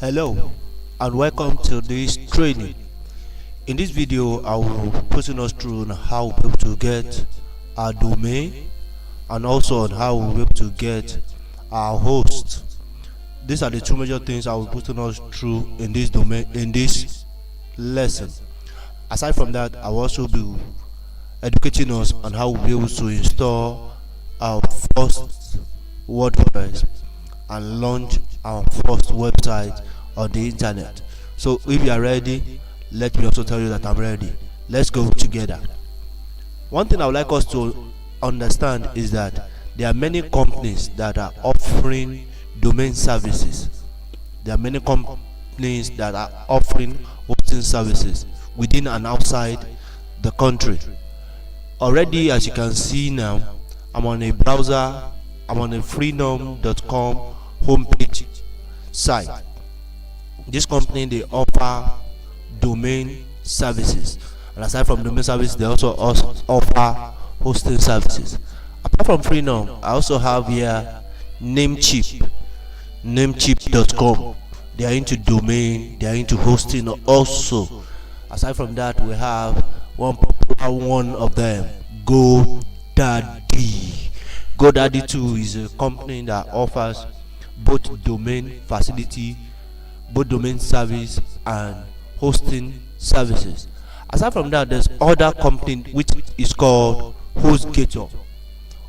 Hello and welcome to this training. In this video, I will be putting us through on how we'll be able to get our domain and also on how we'll be able to get our host. These are the two major things I will be putting us through in this lesson. Aside from that, I will also be educating us on how we'll be able to install our first WordPress and launch our first website on the internet. So if you are ready, let me also tell you that I'm ready. Let's go together. One thing I would like us to understand is that there are many companies that are offering domain services. There are many companies that are offering hosting services within and outside the country. Already, as you can see now, I'm on a browser. I'm on a freenom.com homepage site. This company, they offer domain services, and aside from domain service, they also offer hosting services. Apart from Freenom, I also have here namecheap.com. They are into domain, they are into hosting also. Aside from that, we have one popular one of them, GoDaddy. GoDaddy too is a company that offers both domain facility, both domain service and hosting services. Aside from that, there's other company which is called HostGator.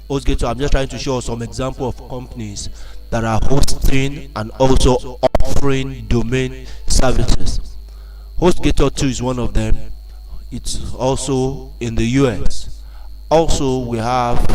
HostGator, I'm just trying to show some example of companies that are hosting and also offering domain services. HostGator too is one of them. It's also in the US. Also, we have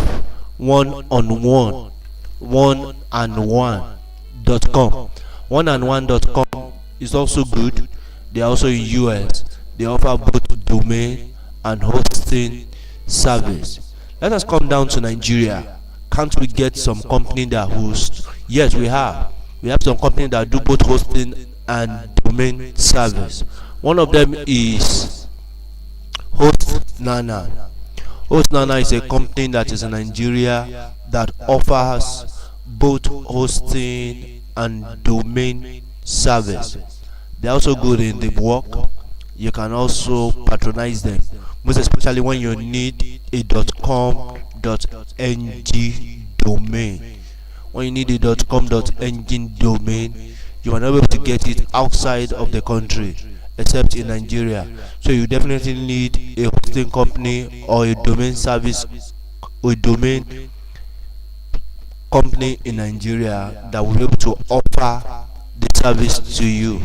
one-on-one.com. One-on-one.com is also good. They are also in US. They offer both domain and hosting service. Let us come down to Nigeria. Can't we get some company that host? Yes, we have. We have some company that do both hosting and domain service. One of them is HostNana. HostNana is a company that is in Nigeria that offers both hosting and domain service. They're also good in the work. You can also patronize them, most especially when you need a .com.ng domain. When you need a .com.ng domain, you are not able to get it outside of the country except in Nigeria. So you definitely need a hosting company or a domain service or a domain company in Nigeria that will be able to offer the service to you.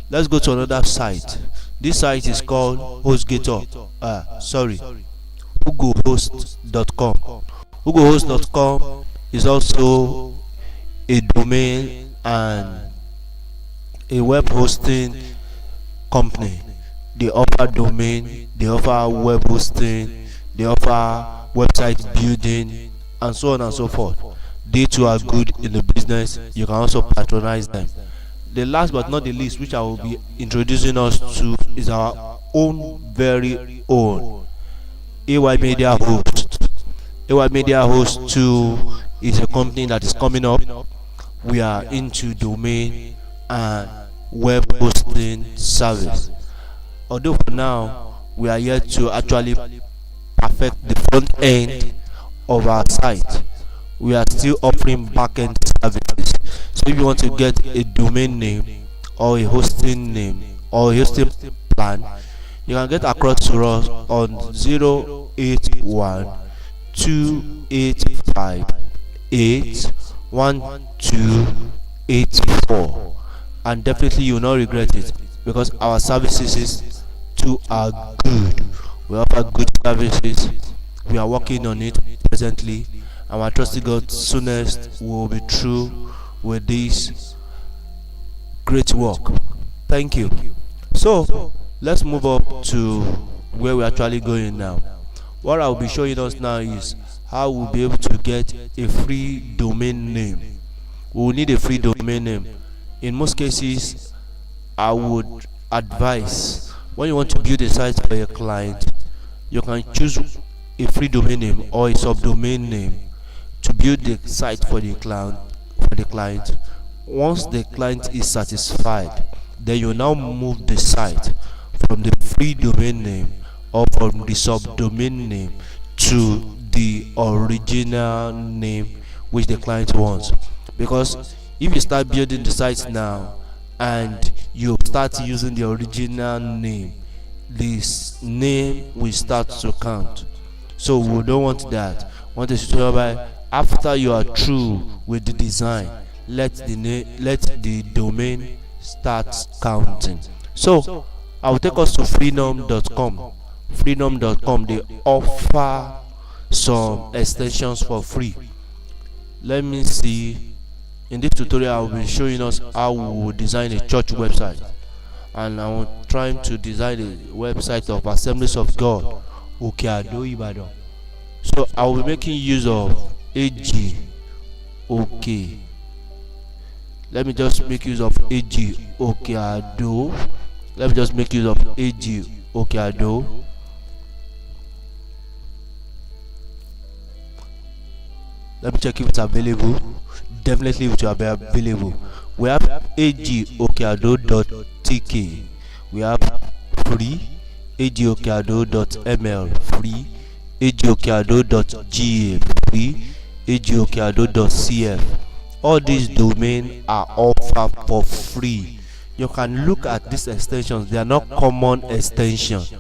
Let's go to another site. This site is called HugoHost.com. HugoHost.com is also a domain and a web hosting company. They offer domain, they offer web hosting, they offer website building, and so on and so forth. They too are good in the business. You can also patronize them. The last but not the least, which I will be introducing us to, is our own very own AY Media Host. AY Media Host 2 is a company that is coming up. We are into domain and web hosting service. Although for now we are yet to actually perfect the front end of our site, we are still offering back-end services. So if you want to get a domain name or a hosting name or a hosting plan, you can get across to us on 081-285-81284, and definitely you will not regret it, because our services too are good. We offer good services. We are working on it presently, and I trust God soonest we will be through with this great work. Thank you. So let's move up to where we're actually going now. What I'll be showing us now is how we'll be able to get a free domain name. We will need a free domain name. In most cases, I would advise, when you want to build a site for your client, you can choose a free domain name or a subdomain name to build the site for the client, Once the client is satisfied, then you now move the site from the free domain name or from the subdomain name to the original name which the client wants. Because if you start building the site now and you start using the original name, this name will start to count. So we don't want that. We want a situation whereby after you are through with the design, let the domain start counting. So I will take us to freenom.com. Freenom.com, they offer some extensions for free. Let me see. In this tutorial I will be showing us how we will design a church website, and I'm trying to design a website of Assemblies of God Okeado Ibadan. So I will be making use of AG. Okay, let me just make use of AG Okeado. Let me just make use of AG Okeado. Let me check if it's available. Definitely it will be available. We have agokeado.tk. We have free agokeado.ml, free agokeado.ga, free agokeado.cf. All these domains are offered for free. You can look at these extensions. They are not common extensions.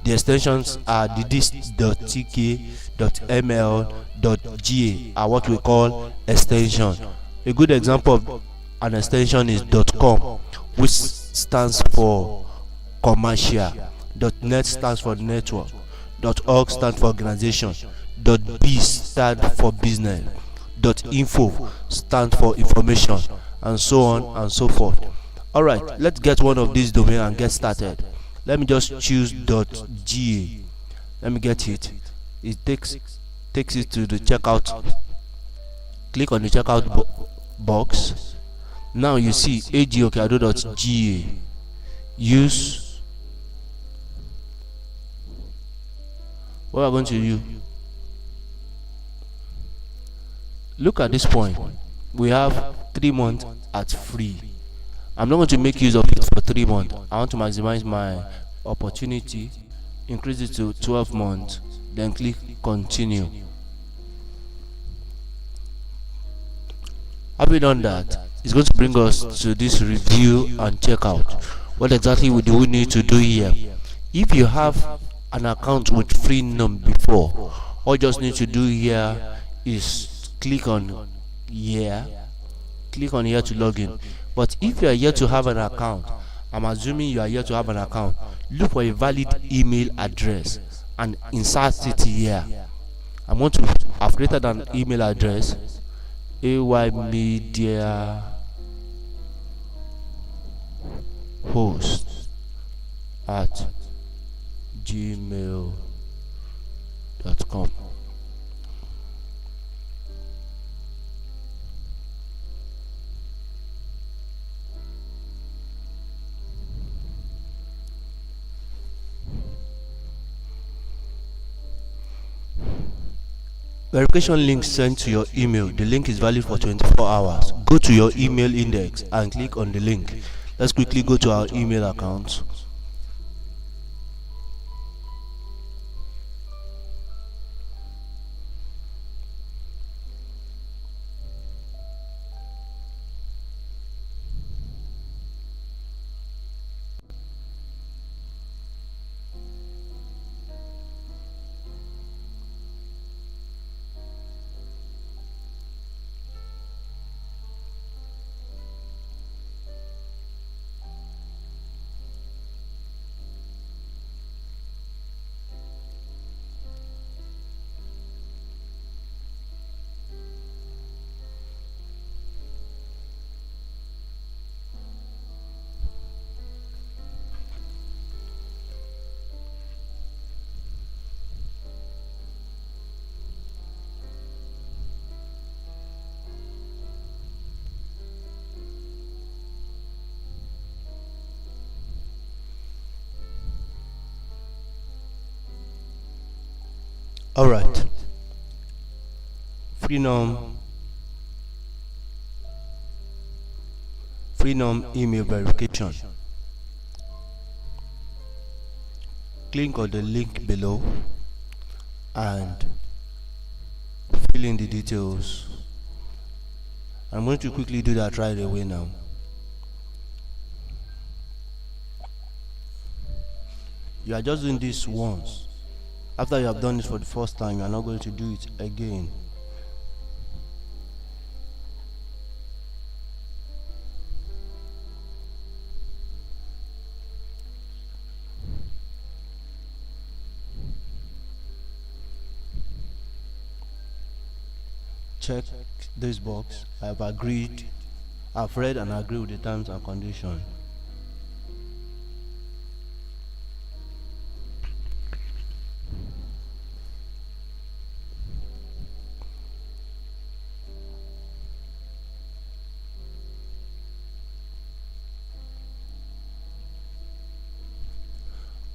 The extensions are the this.tk, .ml, .ga are what we call extension. A good example of an extension is .com, which stands for commercial. .net stands for network. .org stands for organization. .biz stands for business. .info stands for information, and so on and so forth. Alright, let's get one of these domains and get started. Let me just choose .ga. Let me get it. It takes it to the checkout. Click on the checkout box. Now you see agokeado.ga. Use what we are going to use. Look at this point. We have 3 months at free. I'm not going to make use of it for 3 months. I want to maximize my opportunity, increase it to 12 months, then click continue. Having done that, it's going to bring us to this review and checkout. What exactly do we need to do here? If you have an account with Freenom before, all you just need to do here is click on here to log in. But if you are here to have an account, I'm assuming you are here to have an account, look for a valid email address and insert it here. I'm going to have created an email address, aymediahost@gmail.com. Verification link sent to your email. The link is valid for 24 hours. Go to your email index and click on the link. Let's quickly go to our email account. Alright. Freenom Prenum email verification. Click on the link below and fill in the details. I'm going to quickly do that right away now. You are just doing this once. After you have done it for the first time, you are not going to do it again. Check this box. I've read and agreed with the terms and conditions.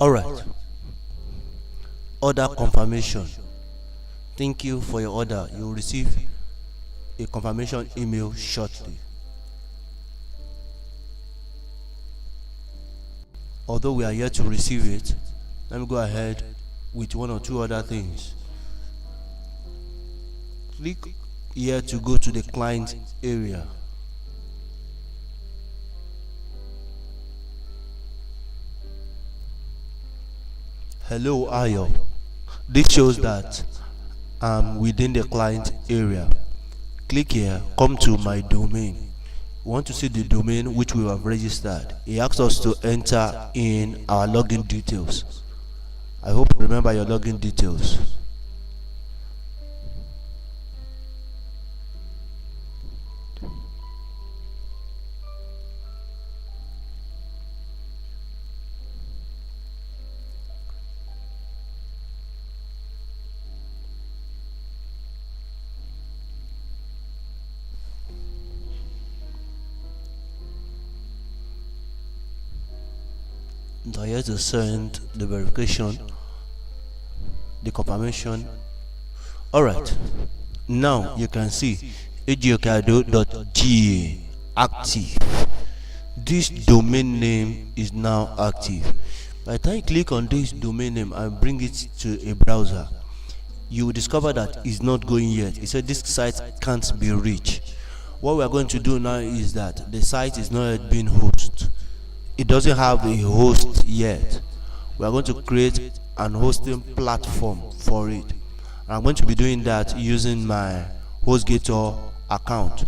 Alright. Order confirmation. Thank you for your order. You will receive a confirmation email shortly. Although we are yet to receive it, let me go ahead with one or two other things. Click here to go to the client area. Hello Ayo. This shows that I'm within the client area. Click here, come to my domain. We want to see the domain which we have registered. It asks us to enter in our login details. I hope you remember your login details. So here to send the verification, the confirmation. Alright, now you can see ejiokeado.ga active. This domain name is now active. By the time you click on this domain name and bring it to a browser, you will discover that it's not going yet. It said this site can't be reached. What we are going to do now is that the site is not yet being hosted. It doesn't have a host yet. We are going to create an hosting platform for it. And I'm going to be doing that using my HostGator account.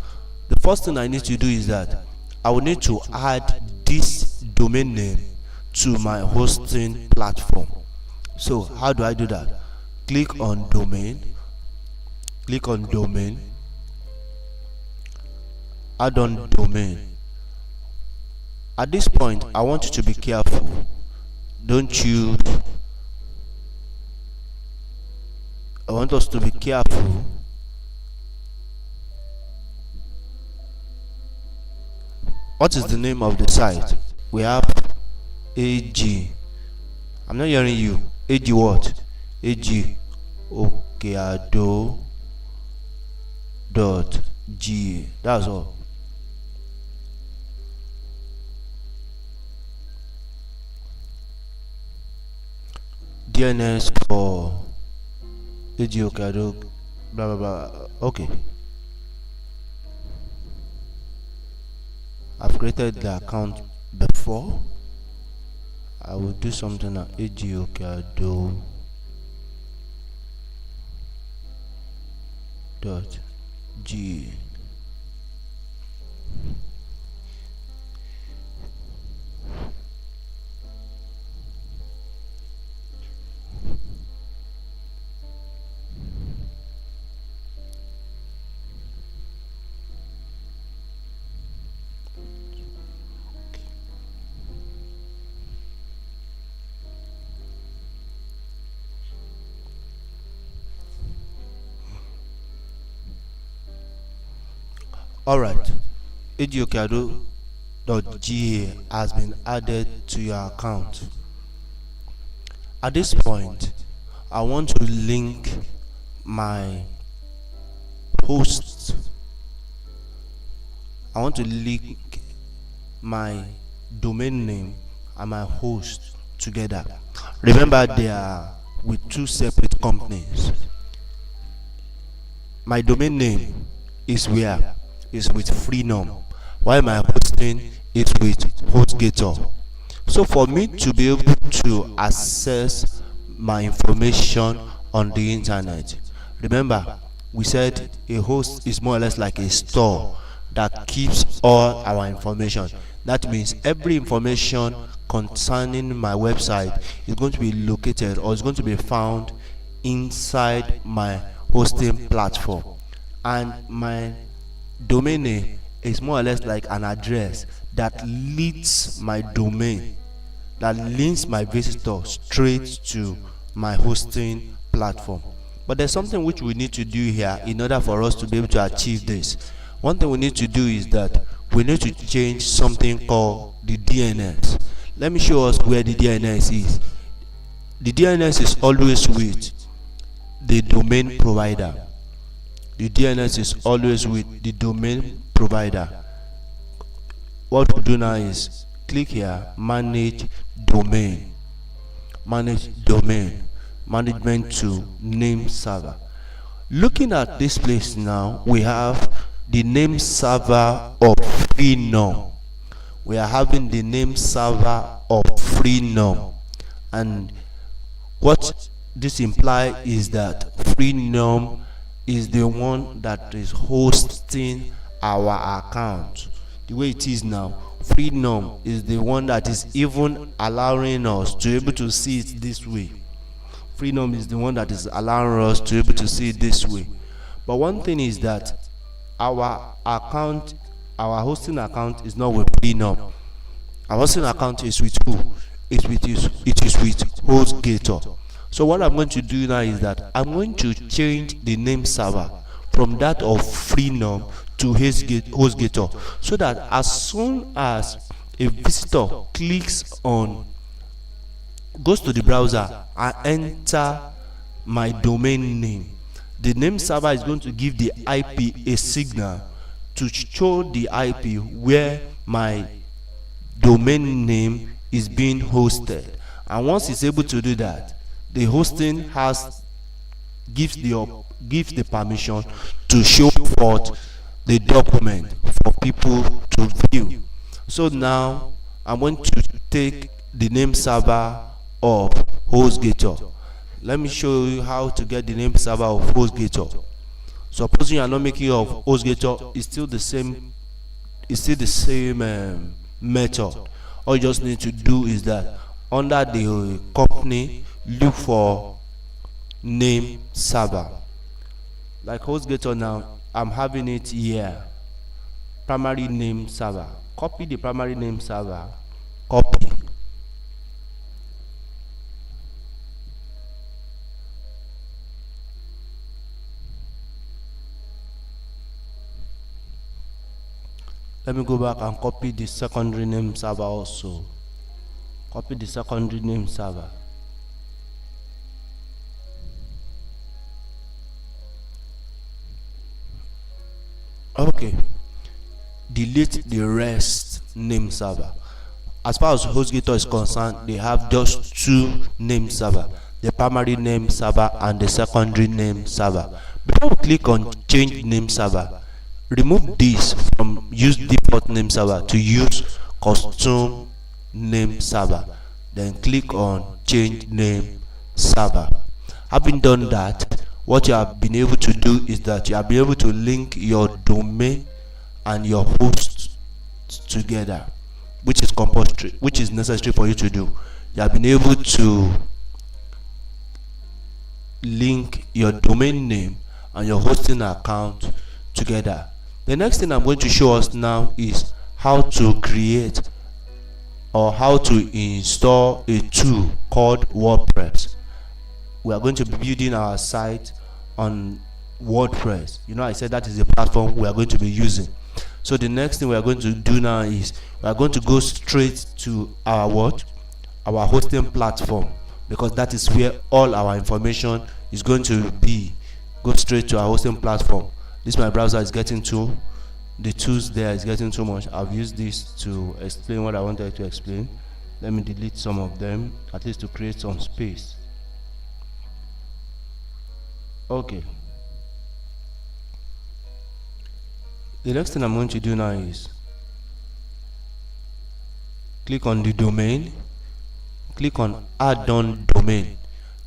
The first thing I need to do is that I will need to add this domain name to my hosting platform. So how do I do that? Click on domain, add on domain. At this point, I want you to be careful. I want us to be careful. What is the name of the site? We have AG. I'm not hearing you. AG what? AG okeado.ga. That's all. DNS for ejiokeado, blah blah blah. Okay, I've created the account before. I will do something at ejiokeado.ga. Alright, ejiokeado.ga has been added to your account. At this point, I want to link my host. I want to link my domain name and my host together. Remember, they are with two separate companies. My domain name is where is with Freenom, while my hosting is with HostGator. So for me to be able to access my information on the internet, remember we said a host is more or less like a store that keeps all our information. That means every information concerning my website is going to be located or is going to be found inside my hosting platform. And my domain name is more or less like an address that leads my domain, that links my visitor straight to my hosting platform. But there's something which we need to do here in order for us to be able to achieve this. One thing we need to do is that we need to change something called the DNS. Let me show us where the DNS is. The DNS is always with the domain provider. The DNS is always with the domain provider. What we do now is click here, manage domain, management to name server. Looking at this place now, we have the name server of Freenom. We are having the name server of Freenom, and what this implies is that Freenom is the one that is hosting our account. The way it is now, Freenom is the one that is even allowing us to be able to see it this way. Freenom is the one that is allowing us to be able to see it this way. But one thing is that our account, our hosting account is not with Freenom. Our hosting account is with who? It is with HostGator. So what I'm going to do now is that I'm going to change the name server from that of Freenom to HostGator, so that as soon as a visitor goes to the browser and enter my domain name, the name server is going to give the IP a signal to show the IP where my domain name is being hosted. And once it's able to do that, the hosting gives the permission to show forth the document for people to view. So now I'm going to take the name server of HostGator. Let me show you how to get the name server of HostGator. Supposing you are not making use of HostGator, it's still the same method. All you just need to do is that under the company, look for name server. Like HostGator now, I'm having it here, primary name server. Copy the primary name server, copy. Let me go back and copy the secondary name server also. Copy the secondary name server. Okay, delete the rest name server. As far as HostGator is concerned, they have just two name server, the primary name server and the secondary name server. Before we click on change name server, remove this from use default name server to use custom name server, then click on change name server. Having done that, what you have been able to do is that you have been able to link your domain and your host together, which is compulsory, which is necessary for you to do. You have been able to link your domain name and your hosting account together. The next thing I'm going to show us now is how to create or how to install a tool called WordPress. We are going to be building our site on WordPress. You know, I said that is the platform we are going to be using. So the next thing we are going to do now is we are going to go straight to our hosting platform, because that is where all our information is going to be. Go straight to our hosting platform. This my browser is getting to the tools there is getting too much. I've used this to explain what I wanted to explain. Let me delete some of them, at least to create some space. Okay. The next thing I'm going to do now is click on the domain, click on add on domain.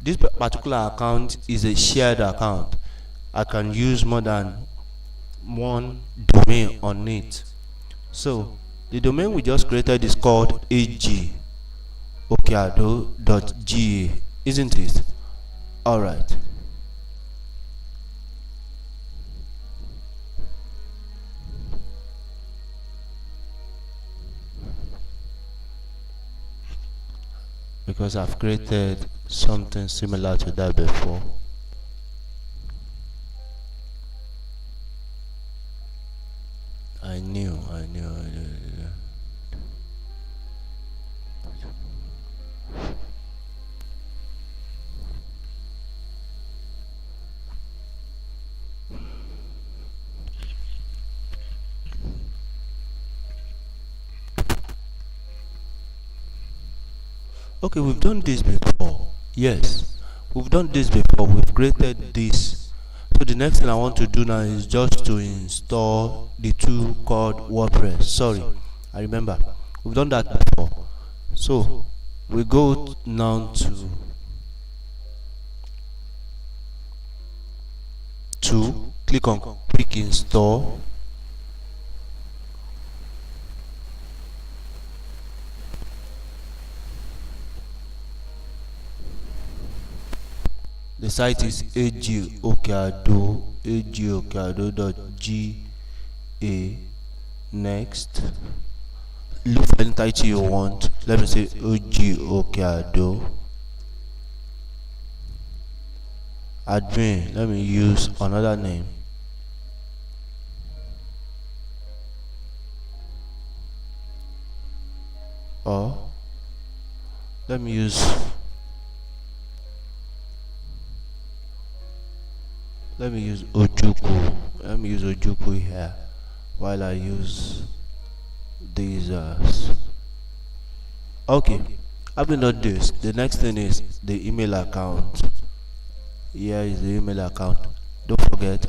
This particular account is a shared account. I can use more than one domain on it. So the domain we just created is called agokeado.ga, isn't it? Alright. Because I've created something similar to that before. I knew. Okay, we've done this before. Yes, we've done this before. We've created this. So the next thing I want to do now is just to install the tool called WordPress. Sorry, I remember. We've done that before. So we go now to click on quick install. The site is agokeado.ga. Next, look for any title you want. Let me say agokeado. Admin, let me use another name. Or let me use Ojukwu. Let me use Ojukwu here while I use these. Okay, having done this, the next thing is the email account. Here is the email account. Don't forget,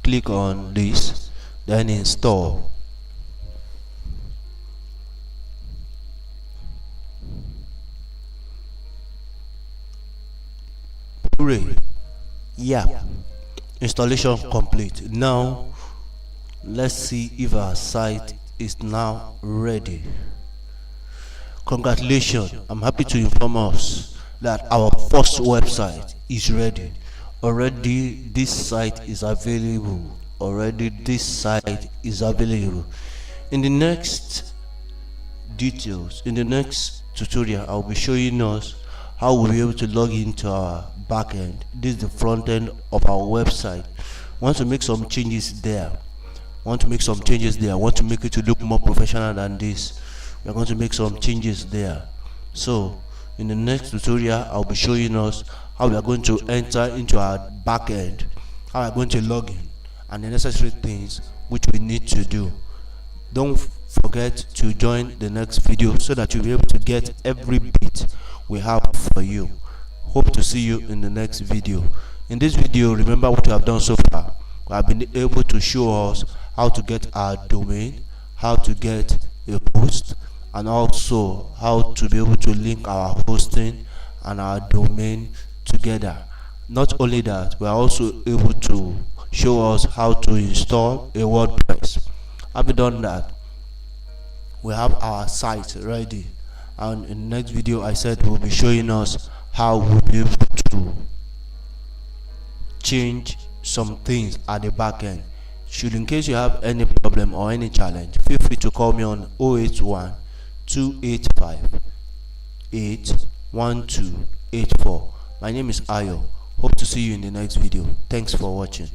click on this, then install. Hooray! Yeah, installation complete. Now let's see if our site is now ready. Congratulations, I'm happy to inform us that our first website is ready. Already this site is available. In the next details, in the next tutorial, I'll be showing us how we'll be able to log into our backend. This is the front end of our website. Want to make some changes there. Want to make it to look more professional than this. We're going to make some changes there. So in the next tutorial, I'll be showing us how we are going to enter into our backend, how we are going to log in, and the necessary things which we need to do. Don't forget to join the next video so that you'll be able to get every bit we have for you. Hope to see you in the next video. In this video, remember what we have done so far. We have been able to show us how to get our domain, how to get a host, and also how to be able to link our hosting and our domain together. Not only that, we are also able to show us how to install a WordPress. Having done that, we have our site ready, and in the next video I said we'll be showing us how we'll be able to change some things at the back end. Should in case you have any problem or any challenge, feel free to call me on 081 285 81284. My name is Ayo. Hope to see you in the next video. Thanks for watching.